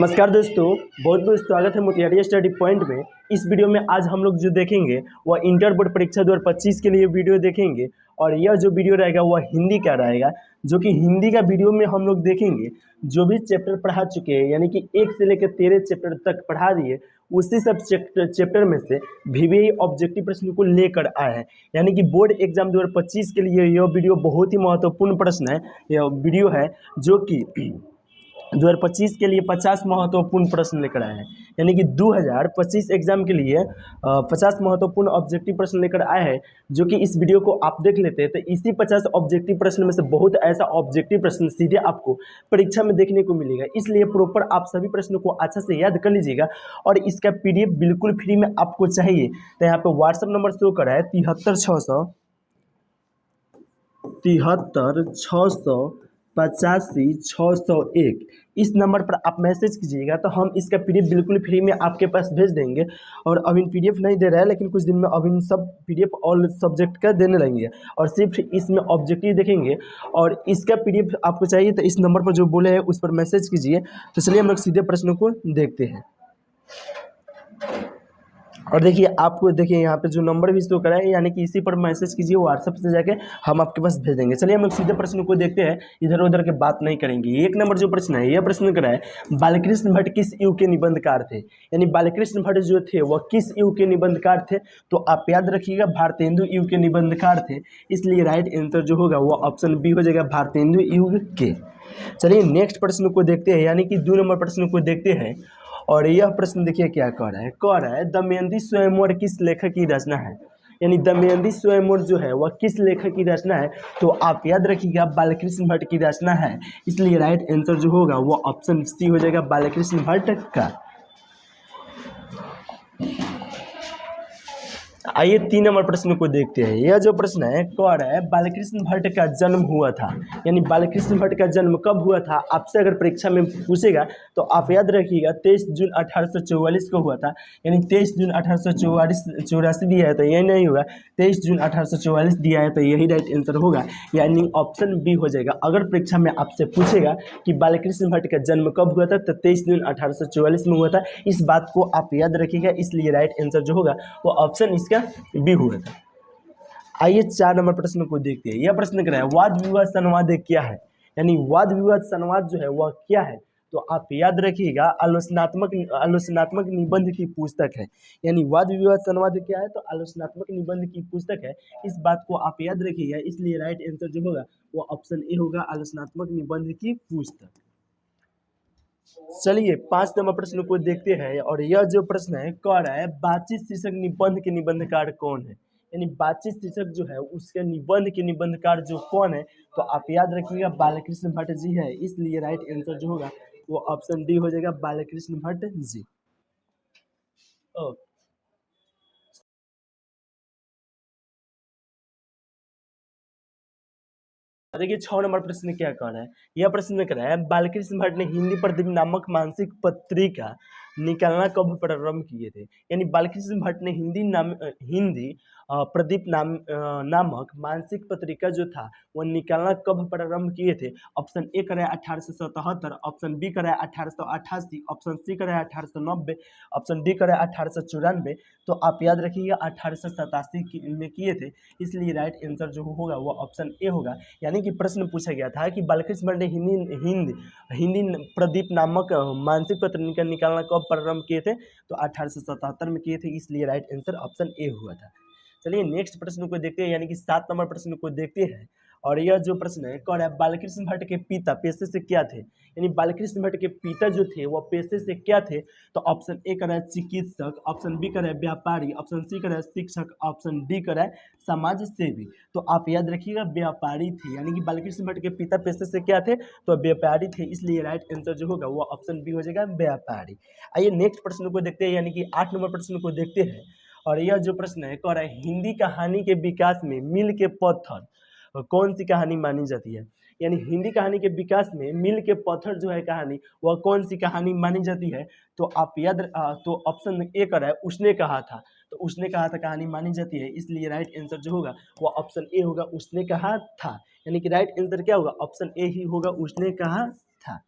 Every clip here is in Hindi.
नमस्कार दोस्तों, बहुत बहुत स्वागत है मोतिहारी स्टडी पॉइंट में। इस वीडियो में आज हम लोग जो देखेंगे वह इंटर बोर्ड परीक्षा 2025 के लिए वीडियो देखेंगे। और यह जो वीडियो रहेगा वह हिंदी का रहेगा, जो कि हिंदी का वीडियो में हम लोग देखेंगे जो भी चैप्टर पढ़ा चुके हैं, यानी कि 1 से लेकर 13 चैप्टर तक पढ़ा दिए, उसी सब चैप्टर में से VVI ऑब्जेक्टिव प्रश्न को लेकर आए हैं। यानी कि बोर्ड एग्जाम 2025 के लिए यह वीडियो बहुत ही महत्वपूर्ण प्रश्न है। यह वीडियो है जो कि 2025 के लिए 50 महत्वपूर्ण प्रश्न लेकर आए हैं। यानी कि 2025 एग्जाम के लिए 50 महत्वपूर्ण ऑब्जेक्टिव प्रश्न लेकर आए हैं, जो कि इस वीडियो को आप देख लेते हैं तो इसी 50 ऑब्जेक्टिव प्रश्न में से बहुत ऐसा ऑब्जेक्टिव प्रश्न सीधे आपको परीक्षा में देखने को मिलेगा। इसलिए प्रॉपर आप सभी प्रश्नों को अच्छा से याद कर लीजिएगा। और इसका PDF बिल्कुल फ्री में आपको चाहिए तो यहाँ पे व्हाट्सएप नंबर शो करा है 73 685 601। इस नंबर पर आप मैसेज कीजिएगा तो हम इसका PDF बिल्कुल फ्री में आपके पास भेज देंगे। और अभी PDF नहीं दे रहा है, लेकिन कुछ दिन में अभी सब PDF ऑल सब्जेक्ट का देने लगेंगे और सिर्फ इसमें ऑब्जेक्टिव देखेंगे। और इसका PDF आपको चाहिए तो इस नंबर पर जो बोले हैं उस पर मैसेज कीजिए। तो चलिए हम लोग सीधे प्रश्नों को देखते हैं। और देखिए आपको यहाँ पे जो नंबर भी शो करा है, यानी कि इसी पर मैसेज कीजिए, व्हाट्सएप से जाके हम आपके पास भेज देंगे। चलिए हम लोग सीधे प्रश्न को देखते हैं, इधर उधर के बात नहीं करेंगे। 1 नंबर जो प्रश्न है, यह प्रश्न करा है बालकृष्ण भट्ट किस युग के निबंधकार थे। यानी बालकृष्ण भट्ट जो थे वह किस युग के निबंधकार थे, तो आप याद रखिएगा भारतेंदु युग के निबंधकार थे। इसलिए राइट आंसर जो होगा वो ऑप्शन बी हो जाएगा, भारतेंदु युग के। चलिए नेक्स्ट प्रश्न को देखते हैं, यानी कि 2 नंबर प्रश्न को देखते हैं। और यह प्रश्न देखिए क्या कह रहा है दमयंती स्वयंवर किस लेखक की रचना है। यानी दमयंती स्वयंवर जो है वह किस लेखक की रचना है, तो आप याद रखिएगा बालकृष्ण भट्ट की रचना है। इसलिए राइट आंसर जो होगा वो ऑप्शन सी हो जाएगा, बालकृष्ण भट्ट का। आइए 3 नंबर प्रश्न को देखते हैं। यह जो प्रश्न है कह रहा है बालकृष्ण भट्ट का जन्म हुआ था। यानी बालकृष्ण भट्ट का जन्म कब हुआ था, आपसे अगर परीक्षा में पूछेगा तो आप याद रखिएगा 23 जून 1844 को हुआ था। यानी 23 जून 1884 दिया है तो यही नहीं होगा, 23 जून 1844 दिया है तो यही राइट आंसर होगा, यानी ऑप्शन बी हो जाएगा। अगर परीक्षा में आपसे पूछेगा कि बालकृष्ण भट्ट का जन्म कब हुआ था तो 23 जून 1844 में हुआ था। इस बात को आप याद रखिएगा, इसलिए राइट आंसर जो होगा वो ऑप्शन इसका बी हुआ था। आइए 4 नंबर प्रश्न को देखते हैं। यह प्रश्न कर रहा है वाद विवाद संवाद क्या है। यानी वाद विवाद संवाद जो है वह क्या है, तो आप याद रखिएगा आलोचनात्मक निबंध की पुस्तक है। यानी वाद विवाद संवाद क्या है, तो आलोचनात्मक निबंध की पुस्तक है। इस बात को आप याद रखिएगा, इसलिए राइट आंसर जो होगा वो ऑप्शन ए होगा, आलोचनात्मक निबंध की पुस्तक। चलिए 5 नंबर प्रश्न को देखते हैं। और यह जो प्रश्न है कह रहा है बातचीत शीर्षक निबंध के निबंधकार कौन है। यानी बातचीत शीर्षक जो है उसके निबंध के निबंधकार जो कौन है, तो आप याद रखिएगा बालकृष्ण भट्ट जी है। इसलिए राइट आंसर जो होगा वो ऑप्शन डी हो जाएगा, बालकृष्ण भट्ट जी। देखिए 6 नंबर प्रश्न क्या कह रहा है। यह प्रश्न कह रहा है बालकृष्ण भट्ट ने हिंदी प्रतिदिन नामक मासिक पत्रिका निकालना कब प्रारंभ किए थे। यानी बालकृष्ण भट्ट ने हिंदी प्रदीप नामक मासिक पत्रिका जो था वह निकालना कब प्रारंभ किए थे। ऑप्शन ए करें 1877, ऑप्शन बी करें 1888, ऑप्शन सी करें 1890, ऑप्शन डी करें 1894। तो आप याद रखिएगा 1887 में किए थे। इसलिए राइट आंसर जो होगा वो ऑप्शन ए होगा। यानी कि प्रश्न पूछा गया था कि बालकृष्ण भट्ट ने हिंदी प्रदीप नामक मासिक पत्रिका निकालना कब प्रारंभ किए थे, तो 1877 में किए थे। इसलिए राइट आंसर ऑप्शन ए हुआ था। चलिए नेक्स्ट प्रश्न को देखते हैं, यानी कि 7 नंबर प्रश्न को देखते हैं। और यह जो प्रश्न है कह रहा है बालकृष्ण भट्ट के पिता पेशे से क्या थे। यानी बालकृष्ण भट्ट के पिता जो थे वह पेशे से क्या थे, तो ऑप्शन ए करा है चिकित्सक, ऑप्शन बी करा है व्यापारी, ऑप्शन सी करा है शिक्षक, ऑप्शन डी करा है समाज सेवी। तो आप याद रखिएगा व्यापारी थे। यानी कि बालकृष्ण भट्ट के पिता पेशे से क्या थे, तो व्यापारी थे। इसलिए राइट आंसर जो होगा वो ऑप्शन बी हो जाएगा, व्यापारी। आइए नेक्स्ट प्रश्न को देखते हैं, यानी कि 8 नंबर प्रश्न को देखते हैं। और यह जो प्रश्न है कह रहा है हिंदी कहानी के विकास में मील के पत्थर कौन सी कहानी मानी जाती है। यानी हिंदी कहानी के विकास में मील के पत्थर जो है कहानी वह कौन सी कहानी मानी जाती है, तो आप याद तो ऑप्शन ए कर रहा है उसने कहा था। तो उसने कहा था कहानी मानी जाती है। इसलिए राइट आंसर जो होगा वो ऑप्शन ए होगा, उसने कहा था। यानी कि राइट आंसर क्या होगा, ऑप्शन ए ही होगा, उसने कहा था।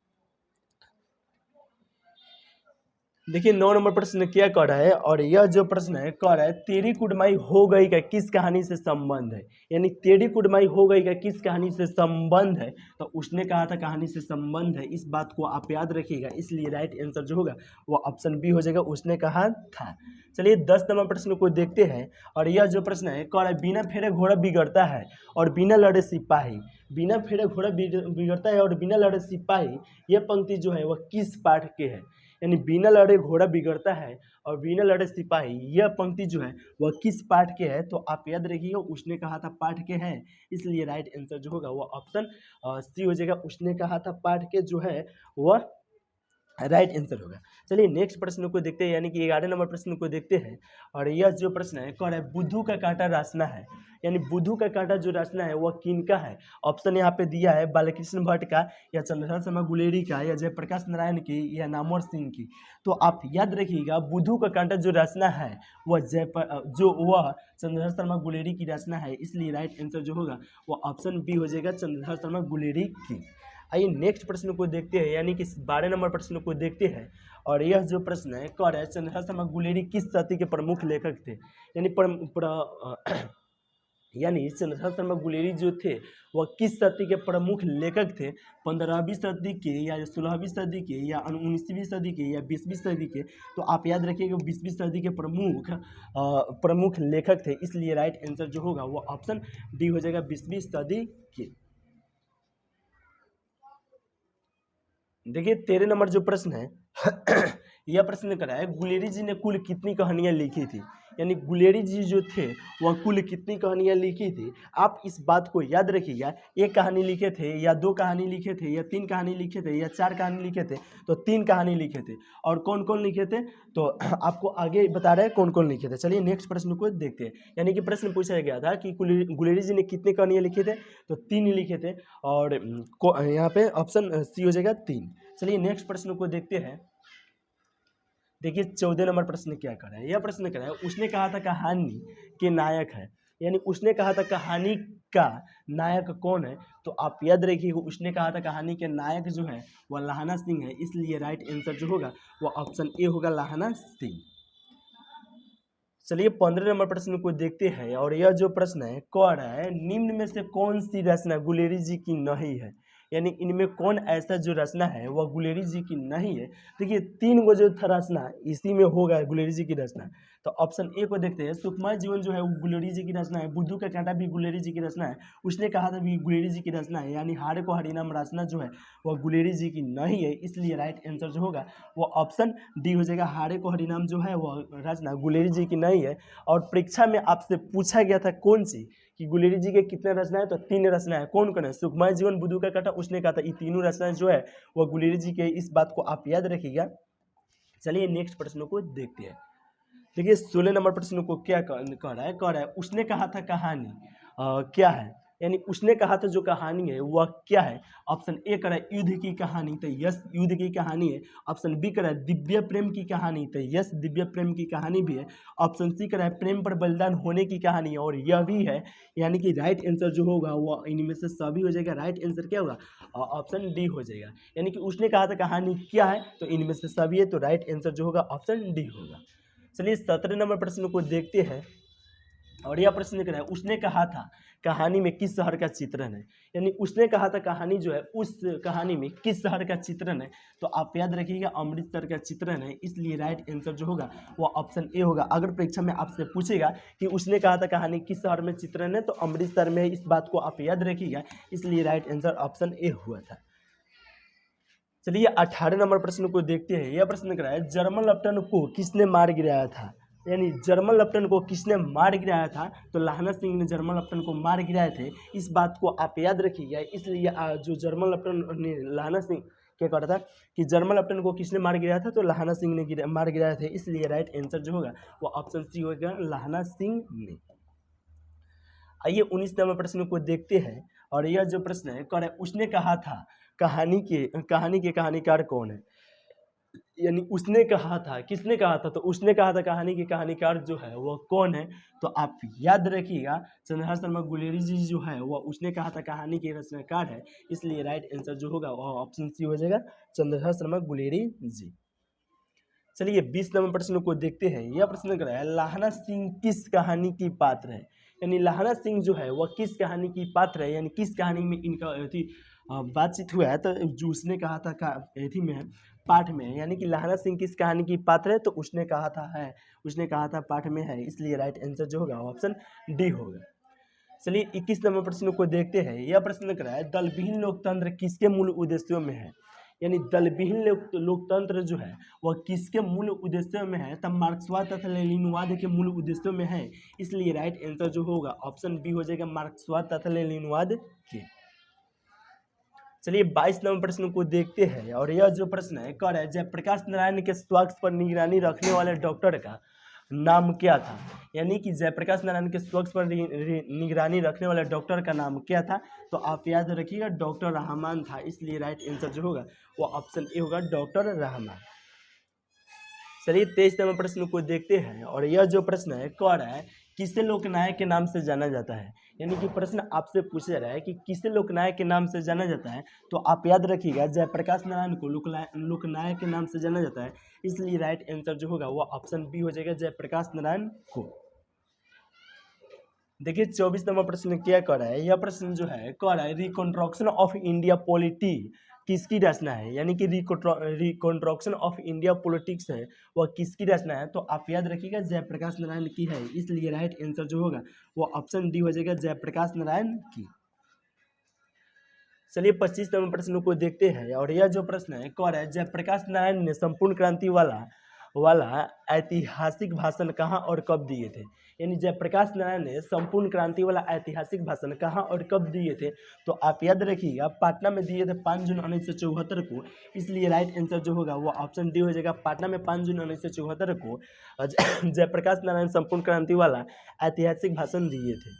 देखिए 9 नंबर प्रश्न क्या कर रहा है, और यह जो प्रश्न है कह रहा है तेरी कुटमाई हो गई का किस कहानी से संबंध है। यानी तेरी कुटमाई हो गई का किस कहानी से संबंध है, तो उसने कहा था कहानी से संबंध है, इस बात को आप याद रखिएगा। इसलिए राइट आंसर जो होगा वो ऑप्शन बी हो जाएगा, उसने कहा था। चलिए 10 नंबर प्रश्न को देखते हैं, और यह जो प्रश्न है कह रहा है बिना फेरे घोड़ा बिगड़ता है और बिना लड़े सिपाही। बिना फेरे घोड़ा बिगड़ता है और बिना लड़े सिपाही, यह पंक्ति जो है वह किस पाठ के है। यानी बिना लड़े घोड़ा बिगड़ता है और बिना लड़े सिपाही, यह पंक्ति जो है वह किस पाठ के है, तो आप याद रखिएगा उसने कहा था पाठ के हैं। इसलिए राइट आंसर जो होगा वह ऑप्शन सी हो जाएगा, उसने कहा था पाठ के जो है वह राइट आंसर होगा। चलिए नेक्स्ट प्रश्न को देखते हैं, यानी कि 11 नंबर प्रश्न को देखते हैं, और यह जो प्रश्न है कह रहा है बुद्धू का कांटा रासना है। यानी बुद्धू का कांटा जो रासना है वह किनका है। ऑप्शन यहाँ पे दिया है बालकृष्ण भट्ट का, या चंद्रशेखर शर्मा गुलेरी का, या जयप्रकाश नारायण की, या नामवर सिंह की। तो आप याद रखिएगा बुद्धू का कांटा जो रचना है वह वह चंद्रशेखर शर्मा गुलेरी की रचना है। इसलिए राइट आंसर जो होगा वह ऑप्शन बी हो जाएगा, चंद्रशेखर शर्मा गुलेरी की। आइए नेक्स्ट प्रश्न को देखते हैं, यानी कि 12 नंबर प्रश्न को देखते हैं, और यह जो प्रश्न है कह रहा है चंद्रशेखर शर्मा गुलेरी किस जाति के प्रमुख लेखक थे। यानी चंद्रशेखर शर्मा गुलेरी जो थे वह किस सदी के प्रमुख लेखक थे। 15वीं सदी के, या 16वीं सदी के, या 19वीं सदी के, या 20वीं सदी के। तो आप याद रखिएगा 20वीं सदी के प्रमुख लेखक थे। इसलिए राइट आंसर जो होगा वो ऑप्शन डी हो जाएगा, 20वीं सदी के। देखिए 13 नंबर जो प्रश्न है यह प्रश्न करा है गुलेरी जी ने कुल कितनी कहानियां लिखी थी। यानी गुलेरी जी जो थे वह कुल कितनी कहानियां लिखी थी। आप इस बात को याद रखिएगा, एक कहानी लिखे थे, या 2 कहानी लिखे थे, या 3 कहानी लिखे थे, या 4 कहानी लिखे थे। तो 3 कहानी लिखे थे। और कौन कौन लिखे थे तो आपको आगे बता रहे हैं कौन कौन लिखे थे। चलिए नेक्स्ट प्रश्न को देखते हैं। यानी कि प्रश्न पूछा गया था कि गुलेरी जी ने कितनी कहानियां लिखे थे, तो 3 लिखे थे, और यहाँ पे ऑप्शन सी हो जाएगा 3। चलिए नेक्स्ट प्रश्न को देखते हैं। देखिए 14 नंबर प्रश्न क्या कर रहा है। यह प्रश्न कर रहा है उसने कहा था कहानी के नायक है। यानी उसने कहा था कहानी का नायक कौन है। तो आप याद रखिए उसने कहा था कहानी के नायक जो है वह लाहना सिंह है। इसलिए राइट आंसर जो होगा वह ऑप्शन ए होगा, लाहना सिंह। चलिए 15 नंबर प्रश्न को देखते हैं, और यह जो प्रश्न है कह रहा है निम्न में से कौन सी रचना गुलेरी जी की नहीं है। यानी इनमें कौन ऐसा जो रचना है वह गुलेरी जी की नहीं है। देखिए 3 गो जो था रचना इसी में होगा गुलेरी जी की रचना। तो ऑप्शन ए को देखते हैं, सुखमय जीवन जो है वो गुलेरी जी की रचना है। बुद्धू का कांटा भी गुलेरी जी की रचना है। उसने कहा था भी गुलेरी जी की रचना है। यानी हारे को हरिनाम रचना जो है वह गुलेरी जी की नहीं है। इसलिए राइट आंसर जो होगा वो ऑप्शन डी हो जाएगा, हारे को हरिनाम जो है वह रचना गुलेरी जी की नहीं है। और परीक्षा में आपसे पूछा गया था कौन सी कि गुलेरी जी के कितने रचना है, तो 3 रचना है। कौन कौन है, सुखमय जीवन, बुद्धू का कांटा। उसने कहा था ये तीनों रचनाएं जो है वह गुलेरी जी के। इस बात को आप याद रखिएगा। चलिए नेक्स्ट प्रश्न को देखते हैं। देखिए 16 नंबर प्रश्न को क्या कह रहा है उसने कहा था कहानी क्या है। यानी उसने कहा था जो कहानी है वह क्या है। ऑप्शन ए करा युद्ध की कहानी, तो यस युद्ध की कहानी है। ऑप्शन बी करा दिव्य प्रेम की कहानी, तो यस दिव्य प्रेम की कहानी भी है। ऑप्शन सी करा प्रेम पर बलिदान होने की कहानी है, और यह भी है। यानी कि राइट आंसर जो होगा वह इनमें से सभी हो जाएगा। राइट आंसर क्या होगा, ऑप्शन डी हो जाएगा। यानी कि उसने कहा था कहानी क्या है, तो इनमें से सभी है। तो राइट आंसर जो होगा ऑप्शन डी होगा। चलिए 17 नंबर प्रश्न को देखते हैं, और यह प्रश्न क्या है उसने कहा था कहानी में किस शहर का चित्रण है। यानी उसने कहा था कहानी जो है उस कहानी में किस शहर का चित्रण है। तो आप याद रखिएगा अमृतसर का चित्रण है। इसलिए राइट आंसर जो होगा वह ऑप्शन ए होगा। अगर परीक्षा में आपसे पूछेगा कि उसने कहा था कहानी किस शहर में चित्रण है, तो अमृतसर में, इस बात को आप याद रखिएगा। इसलिए राइट आंसर ऑप्शन ए हुआ था। चलिए 18 नंबर प्रश्न को देखते हैं। यह प्रश्न क्या है जर्मन लेफ्टिनेंट को किसने मार गिराया था। यानी जर्मन लेफ्टिनेंट को किसने मार गिराया था, तो लाहना सिंह ने जर्मन लेफ्टिनेंट को मार गिराए थे। इस बात को आप याद रखिएगा। इसलिए जो जर्मन लेफ्टिनेंट ने लाहना सिंह क्या कहा था कि जर्मन लेफ्टिनेंट को किसने मार गिराया था, तो लाहना सिंह ने मार गिराए थे। इसलिए राइट आंसर जो होगा वो ऑप्शन सी होगा, लाहना सिंह ने। आइए 19 नंबर प्रश्न को देखते हैं, और यह जो प्रश्न है कह रहा है उसने कहा था कहानी के कहानीकार कौन है। यानी उसने कहा था, किसने कहा था, तो उसने कहा था कहानी के कहानीकार जो है वह कौन है। तो आप याद रखिएगा चंद्रशेखर शर्मा गुलेरी जी जो है वह उसने कहा था कहानी के रचनाकार है। इसलिए राइट आंसर जो होगा वह ऑप्शन सी हो जाएगा, चंद्रशेखर शर्मा गुलेरी जी। चलिए 20 नंबर प्रश्न को देखते हैं। यह प्रश्न कर रहा है लाहना सिंह किस कहानी की पात्र है, यानी लाहना सिंह जो है वह किस कहानी की पात्र है, यानी किस कहानी में इनका बातचीत हुआ है। तो जो उसने कहा था एथी में है, पाठ में है, यानी कि लाहना सिंह किस कहानी की पात्र है, तो उसने कहा था पाठ में है, इसलिए राइट आंसर जो होगा ऑप्शन डी होगा। चलिए 21 नंबर प्रश्न को देखते हैं। यह प्रश्न कर रहा है दलविहीन लोकतंत्र किसके मूल उद्देश्यों में है, यानी दलविहीन लोकतंत्र जो है वह किसके मूल उद्देश्यों में है, तब मार्क्सवाद तथा लेनिनवाद के मूल उद्देश्यों में है, इसलिए राइट आंसर जो होगा ऑप्शन बी हो जाएगा, मार्क्सवाद तथा लेनिनवाद के। चलिए 22 नंबर प्रश्न को देखते हैं। और यह जो प्रश्न है कह रहा है जयप्रकाश नारायण के स्वास्थ्य पर निगरानी रखने वाले डॉक्टर का नाम क्या था, यानी कि जयप्रकाश नारायण के स्वास्थ्य पर निगरानी रखने वाले डॉक्टर का नाम क्या था, तो आप याद रखिएगा डॉक्टर रहमान था, इसलिए राइट आंसर जो होगा वो ऑप्शन ए होगा, डॉक्टर रहमान। चलिए 23 नंबर प्रश्न को देखते हैं। और यह जो प्रश्न है कह रहा है किसे लोकनायक के नाम से जाना जाता है, यानी कि प्रश्न आपसे पूछा रहा है कि किसे लोकनायक के नाम से जाना जाता है, तो आप याद रखिएगा जयप्रकाश नारायण को लोकनायक के नाम से जाना जाता है, इसलिए राइट आंसर जो होगा वो ऑप्शन बी हो जाएगा, जयप्रकाश नारायण को। देखिए 24 नंबर प्रश्न क्या कर रहा है। यह प्रश्न जो है कह रहा है रिकंस्ट्रक्शन ऑफ इंडिया पॉलिटी किसकी रचना है, यानी कि रिकंस्ट्रक्शन ऑफ इंडिया पॉलिटिक्स है वह किसकी रचना है, तो आप याद रखिएगा जयप्रकाश नारायण की है, इसलिए राइट आंसर जो होगा वो ऑप्शन डी हो जाएगा, जयप्रकाश नारायण की। चलिए 25 नंबर प्रश्न को देखते हैं। और यह जो प्रश्न है कह रहा है जयप्रकाश नारायण ने संपूर्ण क्रांति वाला ऐतिहासिक भाषण कहाँ और कब दिए थे, यानी जयप्रकाश नारायण ने संपूर्ण क्रांति वाला ऐतिहासिक भाषण कहाँ और कब दिए थे, तो आप याद रखिएगा पटना में दिए थे 5 जून 1974 को, इसलिए राइट आंसर जो होगा वो ऑप्शन डी हो जाएगा, पटना में 5 जून 1974 को जयप्रकाश नारायण संपूर्ण क्रांति वाला ऐतिहासिक भाषण दिए थे।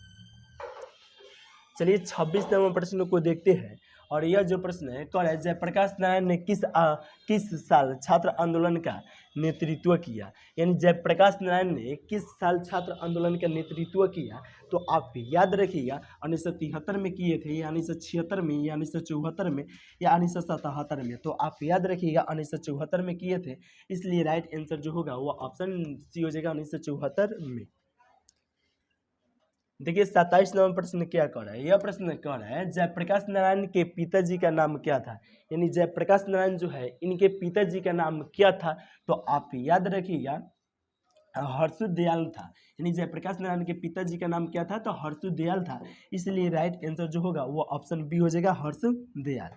चलिए 26 नंबर प्रश्न को देखते हैं। और यह जो प्रश्न है कह रहा है जयप्रकाश नारायण ने किस साल छात्र आंदोलन का नेतृत्व किया, यानी जयप्रकाश नारायण ने किस साल छात्र आंदोलन का नेतृत्व किया, तो आप याद रखिएगा 1973 में किए थे, या 1976 में, या 1974 में, या 1977 में, तो आप याद रखिएगा 1974 में किए थे, इसलिए राइट आंसर जो होगा वो ऑप्शन सी हो जाएगा, 1974 में। देखिए 27 नंबर प्रश्न क्या कह रहा है। यह प्रश्न कह रहा है जयप्रकाश नारायण के पिताजी का नाम क्या था, यानी जयप्रकाश नारायण जो है इनके पिताजी का नाम क्या था, तो आप याद रखिएगा हर्षु दयाल था, यानी जयप्रकाश नारायण के पिताजी का नाम क्या था, तो हर्षु दयाल था, इसलिए राइट आंसर जो होगा वो ऑप्शन बी हो जाएगा, हर्षु दयाल।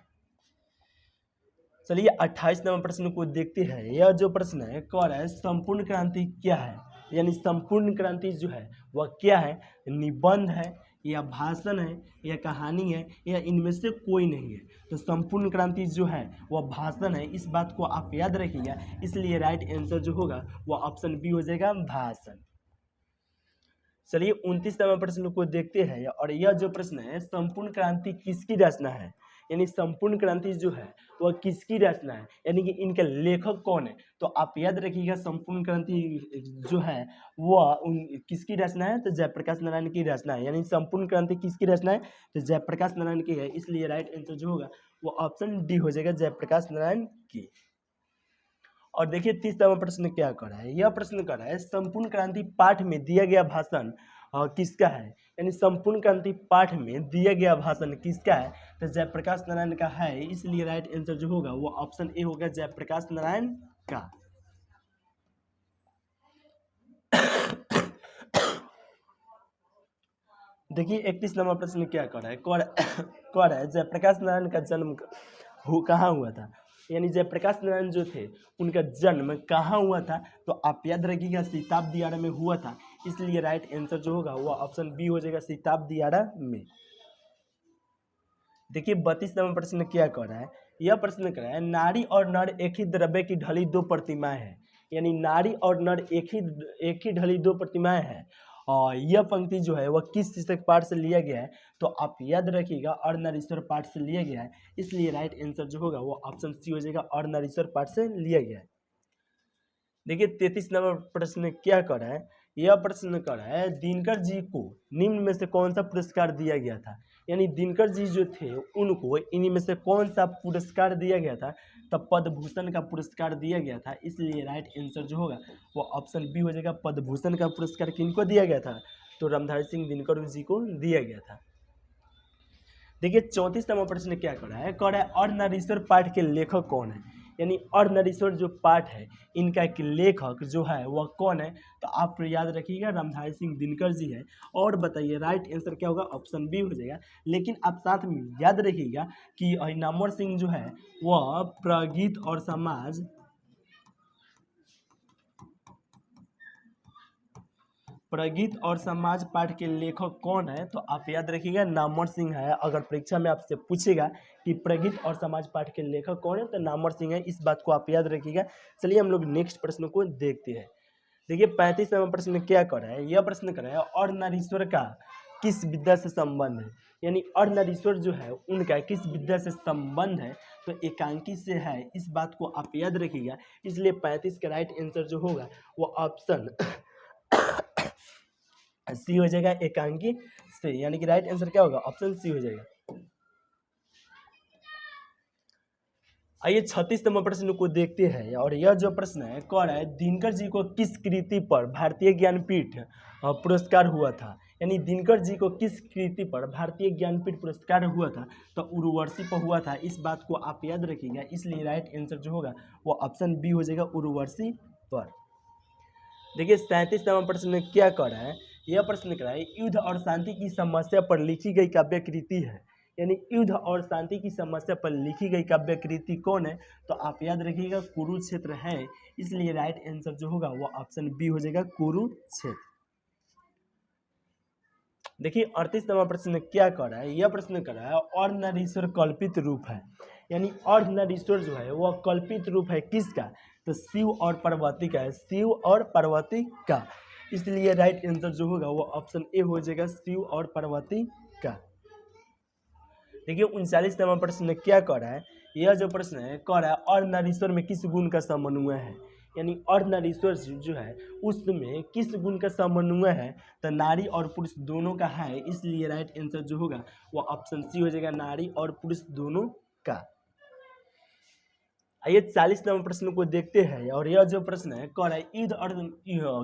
चलिए 28 नंबर प्रश्न को देखते हैं। यह जो प्रश्न है कह रहा है संपूर्ण क्रांति क्या है, यानी संपूर्ण क्रांति जो है वह क्या है, निबंध है या भाषण है या कहानी है या इनमें से कोई नहीं है, तो संपूर्ण क्रांति जो है वह भाषण है, इस बात को आप याद रखिएगा, इसलिए राइट आंसर जो होगा वह ऑप्शन बी हो जाएगा, भाषण। चलिए 29 नंबर प्रश्न को देखते हैं। और यह जो प्रश्न है संपूर्ण क्रांति किसकी रचना है, यानी संपूर्ण क्रांति जो है वह किसकी रचना है, यानी कि इनके लेखक कौन है, तो आप याद रखिएगा संपूर्ण क्रांति जो है वह किसकी रचना है, तो जयप्रकाश नारायण की रचना है, यानी संपूर्ण क्रांति किसकी रचना है, तो जयप्रकाश नारायण की है, इसलिए राइट आंसर जो होगा वो ऑप्शन डी हो जाएगा, जयप्रकाश नारायण की। और देखिए 30 नंबर प्रश्न क्या कर रहा है। यह प्रश्न कर रहा है संपूर्ण क्रांति पाठ में दिया गया भाषण किसका है, यानी संपूर्ण क्रांति पाठ में दिया गया भाषण किसका है, तो जयप्रकाश नारायण का है, इसलिए राइट आंसर जो होगा वो ऑप्शन ए होगा, जयप्रकाश नारायण का। देखिए 31 नंबर प्रश्न क्या कर रहा है, कह रहा है जयप्रकाश नारायण का जन्म कहाँ हुआ था, यानी जयप्रकाश नारायण जो थे उनका जन्म कहाँ हुआ था, तो आप याद रखिएगा सीताब दियारा में हुआ था, इसलिए राइट आंसर जो होगा वो ऑप्शन बी हो जाएगा, सीताब दियारा में। देखिए 32 नंबर प्रश्न क्या कर रहा है। यह प्रश्न कर रहा है नारी और नर एक ही द्रव्य की ढली दो प्रतिमाएं हैं, यानी नारी और नर एक ही ढली दो प्रतिमाएं हैं, और यह पंक्ति जो है वह किस शीर्षक पाठ से लिया गया है, तो आप याद रखिएगा अर्धनारीश्वर पाठ से लिया गया है, इसलिए राइट आंसर जो होगा वो ऑप्शन सी हो जाएगा, अर्धनारीश्वर पाठ से लिया गया है। देखिए 33 नंबर प्रश्न क्या कर रहा है। यह प्रश्न कर रहा है दिनकर जी को निम्न में से कौन सा पुरस्कार दिया गया था। यानी दिनकर जी जो थे उनको इन्हीं में से कौन सा पुरस्कार दिया गया था, तब पद्म भूषण का पुरस्कार दिया गया था। इसलिए राइट आंसर जो होगा वो ऑप्शन बी हो जाएगा। पद्म भूषण का पुरस्कार किनको दिया गया था, तो रामधारी सिंह दिनकर जी को दिया गया था। देखिए 34 नंबर प्रश्न क्या कर रहा है, कह रहा है अर्धनारीश्वर पाठ के लेखक कौन है। यानी अर्धनारीश्वर जो पाठ है इनका एक लेखक जो है वह कौन है, तो आप याद रखिएगा रामधारी सिंह दिनकर जी है। और बताइए राइट आंसर क्या होगा, ऑप्शन बी हो जाएगा। लेकिन आप साथ में याद रखिएगा कि नामवर सिंह जो है वह प्रगीत और समाज पाठ के लेखक कौन है, तो आप याद रखिएगा नामवर सिंह है। अगर परीक्षा में आपसे पूछेगा कि प्रगीत और समाज पाठ के लेखक कौन है, तो नामवर सिंह है, इस बात को आप याद रखिएगा। चलिए हम लोग नेक्स्ट प्रश्न को देखते हैं। देखिए 35 नंबर प्रश्न क्या कर रहा है, यह प्रश्न कर रहा है अर्धनारीश्वर का किस विद्या से संबंध है। यानी अर्धनारीश्वर जो है उनका किस विद्या से संबंध है, तो एकांकी से है, इस बात को आप याद रखिएगा। इसलिए 35 का राइट आंसर जो होगा वो ऑप्शन सी हो जाएगा, एकांकी से। यानी कि राइट आंसर क्या होगा, ऑप्शन सी हो जाएगा। आइए 36 नंबर प्रश्न को देखते हैं। और यह जो प्रश्न है कह रहा है दिनकर जी को किस कृति पर भारतीय ज्ञानपीठ पुरस्कार हुआ था। यानी दिनकर जी को किस कृति पर भारतीय ज्ञानपीठ पुरस्कार हुआ था, तो उर्वशी पर हुआ था, इस बात को आप याद रखिएगा। इसलिए राइट आंसर जो होगा वो ऑप्शन बी हो जाएगा, उर्वशी पर। देखिए 37 नंबर प्रश्न क्या कर रहा है, यह प्रश्न कर रहा है युद्ध और शांति की समस्या पर लिखी गई काव्य कृति है। यानी युद्ध और शांति की समस्या पर लिखी गई काव्य कृति कौन है, तो आप याद रखिएगा कुरुक्षेत्र है। इसलिए राइट आंसर जो होगा वो ऑप्शन बी हो जाएगा, कुरुक्षेत्र। देखिए 38 नंबर प्रश्न क्या कर रहा है, यह प्रश्न कर रहा है अर्धनारीश्वर कल्पित रूप है। यानी अर्धनारीश्वर जो है वह कल्पित रूप है किसका, तो शिव और पार्वती का है, शिव और पार्वती का। इसलिए राइट आंसर जो होगा वो ऑप्शन ए हो जाएगा, शिव और पार्वती का। देखिए 39 नंबर प्रश्न क्या कर रहा है, यह जो प्रश्न है कह रहा है अर्धनारीश्वर में किस गुण का समन्वय है। यानी अर्धनारीश्वर जो है उसमें किस गुण का समन्वय है, तो नारी और पुरुष दोनों का है। इसलिए राइट आंसर जो होगा वो ऑप्शन सी हो जाएगा, नारी और पुरुष दोनों का। आइए 40 नंबर प्रश्न को देखते हैं। और यह जो प्रश्न है कह रहा है युद्ध और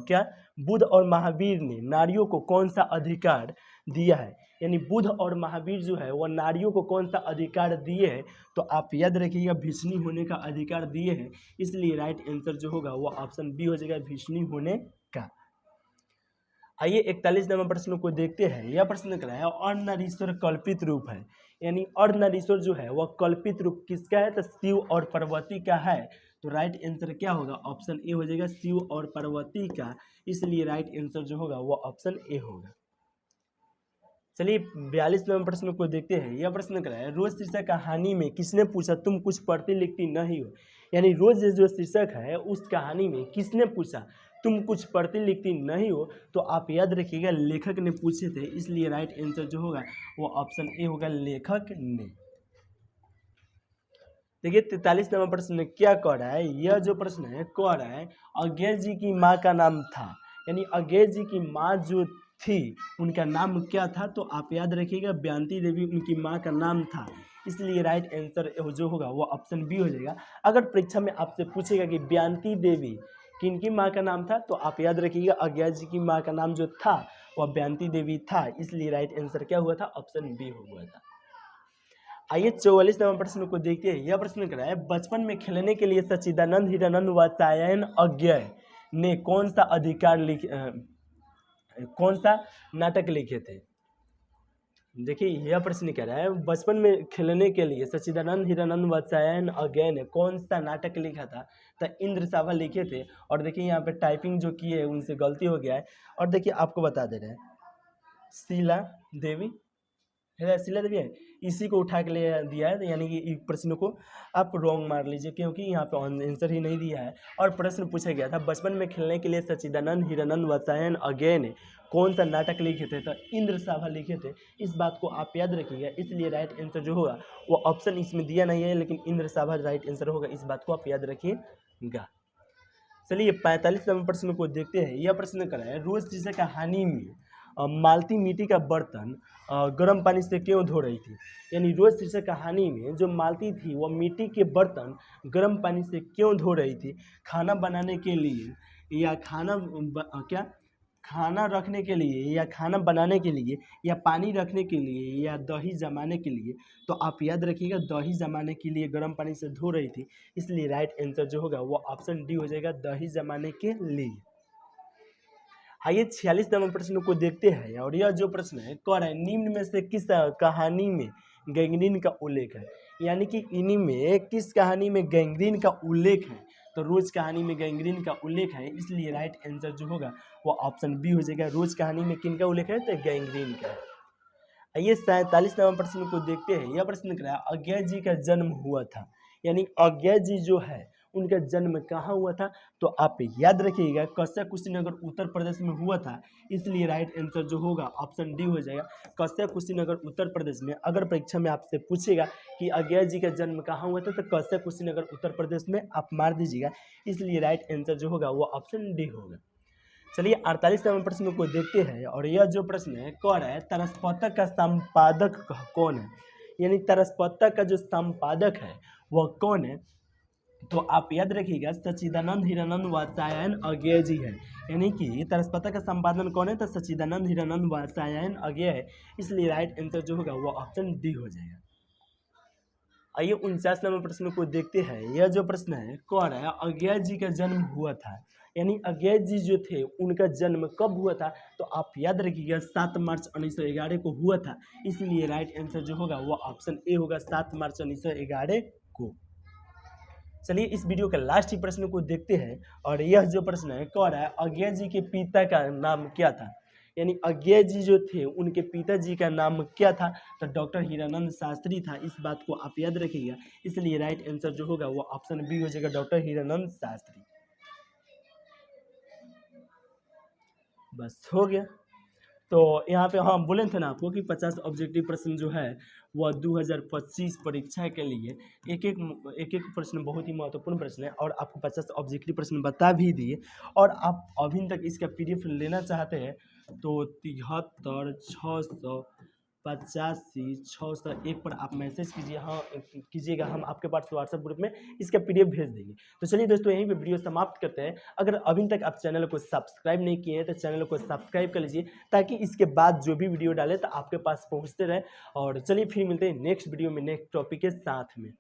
क्या बुद्ध और महावीर ने नारियों को कौन सा अधिकार दिया है। यानी बुद्ध और महावीर जो है वह नारियों को कौन सा अधिकार दिए हैं, तो आप याद रखिएगा भीष्मी होने का अधिकार दिए हैं। इसलिए राइट आंसर जो होगा वो ऑप्शन बी हो जाएगा, भीष्मी होने का। आइए 41 नंबर प्रश्न को देखते हैं। यह प्रश्न कर रहा है अर्धनारीश्वर कल्पित रूप है। यानी अर्धनारीश्वर जो है वह कल्पित रूप किसका है, तो शिव और पार्वती का है। तो राइट आंसर क्या होगा, ऑप्शन ए हो जाएगा, शिव और पार्वती का। इसलिए राइट आंसर जो होगा वो ऑप्शन ए होगा। चलिए 42 नंबर प्रश्न को देखते हैं। यह प्रश्न कर रहा है रोज शीर्षक कहानी में किसने पूछा तुम कुछ पढ़ती लिखती नहीं हो। यानी रोज जो शीर्षक है उस कहानी में किसने पूछा तुम कुछ पढ़ती लिखती नहीं हो, तो आप याद रखिएगा लेखक ने पूछे थे। इसलिए राइट आंसर जो होगा वो ऑप्शन ए होगा, लेखक ने। देखिए 43 नंबर प्रश्न क्या कह रहा है, यह जो प्रश्न है कह रहा है अज्ञेय जी की माँ का नाम था। यानी अज्ञेय जी की माँ जो थी उनका नाम क्या था, तो आप याद रखिएगा बयांती देवी उनकी माँ का नाम था। इसलिए राइट आंसर जो होगा वो ऑप्शन बी हो जाएगा। अगर परीक्षा में आपसे पूछेगा कि बयांती देवी किनकी माँ का नाम था, तो आप याद रखिएगा अज्ञेय जी की माँ का नाम जो था वह बयांती देवी था। इसलिए राइट आंसर क्या हुआ था, ऑप्शन बी हुआ था। आइए 44 नंबर प्रश्न को देखते हैं। यह प्रश्न कर रहा है बचपन में खेलने के लिए सच्चिदानंद हिरानंद व सायन अज्ञेय ने कौन सा नाटक लिखे थे। देखिए यह प्रश्न कह रहा है बचपन में खेलने के लिए सच्चिदानंद हिरानंद व सायन अज्ञेय ने कौन सा नाटक लिखा था, तो इंद्र सभा लिखे थे। और देखिए यहाँ पे टाइपिंग जो की है उनसे गलती हो गया है। और देखिए आपको बता दे रहे हैं शीला देवी है, शीला देवी है, इसी को उठा के ले दिया है। यानी कि इस प्रश्न को आप रॉन्ग मार लीजिए क्योंकि यहाँ पे आंसर ही नहीं दिया है। और प्रश्न पूछा गया था बचपन में खेलने के लिए सच्चिदानंद हिरानंद व सायन अज्ञेय ने कौन सा नाटक लिखे थे, तो इंद्र सभा लिखे थे। इस बात को आप याद रखिएगा। इसलिए राइट आंसर जो होगा वो ऑप्शन इसमें दिया नहीं है, लेकिन इंद्र सभा राइट आंसर होगा। इस बात को आप याद रखिएगा। चलिए 45 नंबर प्रश्न को देखते हैं। यह प्रश्न कर रहा है रोज शीशे कहानी में मालती मिट्टी का बर्तन गर्म पानी से क्यों धो रही थी। यानी रोज शीशे कहानी में जो मालती थी वह मिट्टी के बर्तन गर्म पानी से क्यों धो रही थी। खाना बनाने के लिए या खाना रखने के लिए या खाना बनाने के लिए या पानी रखने के लिए या दही जमाने के लिए। तो आप याद रखिएगा दही जमाने के लिए गर्म पानी से धो रही थी, इसलिए राइट आंसर जो होगा वो ऑप्शन डी हो जाएगा, दही जमाने के लिए। आइए 46 नंबर प्रश्न को देखते हैं और यह जो प्रश्न है कह रहा है निम्न में से किस कहानी में गैंग्रीन का उल्लेख है। यानी कि इन्हीं में किस कहानी में गैंग्रीन का उल्लेख है। तो रोज कहानी में गैंग्रीन का उल्लेख है, इसलिए राइट आंसर जो होगा वो ऑप्शन बी हो जाएगा। रोज कहानी में किन का उल्लेख है, तो गैंग्रीन का है। आइए 47 नंबर प्रश्न को देखते हैं। यह प्रश्न कर रहा है अज्ञा जी का जन्म हुआ था। यानी अज्ञा जी जो है उनका जन्म कहाँ हुआ था। तो आप याद रखिएगा कस्या कुशीनगर उत्तर प्रदेश में हुआ था, इसलिए राइट आंसर जो होगा ऑप्शन डी हो जाएगा, कस्या कुशीनगर उत्तर प्रदेश में। अगर परीक्षा में आपसे पूछेगा कि अज्ञा जी का जन्म कहाँ हुआ था तो कस्या कुशीनगर उत्तर प्रदेश में आप मार दीजिएगा, इसलिए राइट आंसर जो होगा वो ऑप्शन डी होगा। चलिए 48 नंबर प्रश्न को देखते हैं और यह जो प्रश्न है कह रहा है तरसपतक का संपादक कौन है। यानी तरसपतक का जो संपादक है वह कौन है। तो आप याद रखिएगा सच्चिदानंद हीरानंद वात्स्यायन अज्ञेय जी है। यानी कि तरसपतक का संपादन कौन है, तो सच्चिदानंद हीरानंद वात्स्यायन अज्ञेय है, इसलिए राइट आंसर जो होगा वो ऑप्शन डी हो जाएगा। आइए 49 नंबर प्रश्न को देखते हैं। यह जो प्रश्न है कह रहा है अज्ञेय जी का जन्म हुआ था। यानी अज्ञेय जी जो थे उनका जन्म कब हुआ था। तो आप याद रखिएगा 7 मार्च 1911 को हुआ था, इसलिए राइट आंसर जो होगा वो ऑप्शन ए होगा, 7 मार्च 1911 को। चलिए इस वीडियो का लास्ट ही प्रश्न को देखते हैं और यह जो प्रश्न है कह रहा है अज्ञेय जी के पिता का नाम क्या था। यानी अज्ञेय जी जो थे उनके पिताजी का नाम क्या था। तो डॉक्टर हीरानंद शास्त्री था, इस बात को आप याद रखिएगा, इसलिए राइट आंसर जो होगा वो ऑप्शन बी हो जाएगा, डॉक्टर हीरानंद शास्त्री। बस हो गया। तो यहाँ पे हाँ बोले थे ना आपको कि 50 ऑब्जेक्टिव प्रश्न जो है वह 2025 परीक्षा के लिए एक एक प्रश्न बहुत ही महत्वपूर्ण प्रश्न है और आपको 50 ऑब्जेक्टिव प्रश्न बता भी दिए। और आप अभी तक इसका PDF लेना चाहते हैं तो 73 685 601 पर आप मैसेज कीजिए, हाँ कीजिएगा, हम आपके पास व्हाट्सएप ग्रुप में इसका PDF भेज देंगे। तो चलिए दोस्तों यहीं पे वीडियो समाप्त करते हैं। अगर अभी तक आप चैनल को सब्सक्राइब नहीं किए हैं तो चैनल को सब्सक्राइब कर लीजिए, ताकि इसके बाद जो भी वीडियो डाले तो आपके पास पहुंचते रहे। और चलिए फिर मिलते हैं नेक्स्ट वीडियो में नेक्स्ट टॉपिक के साथ में।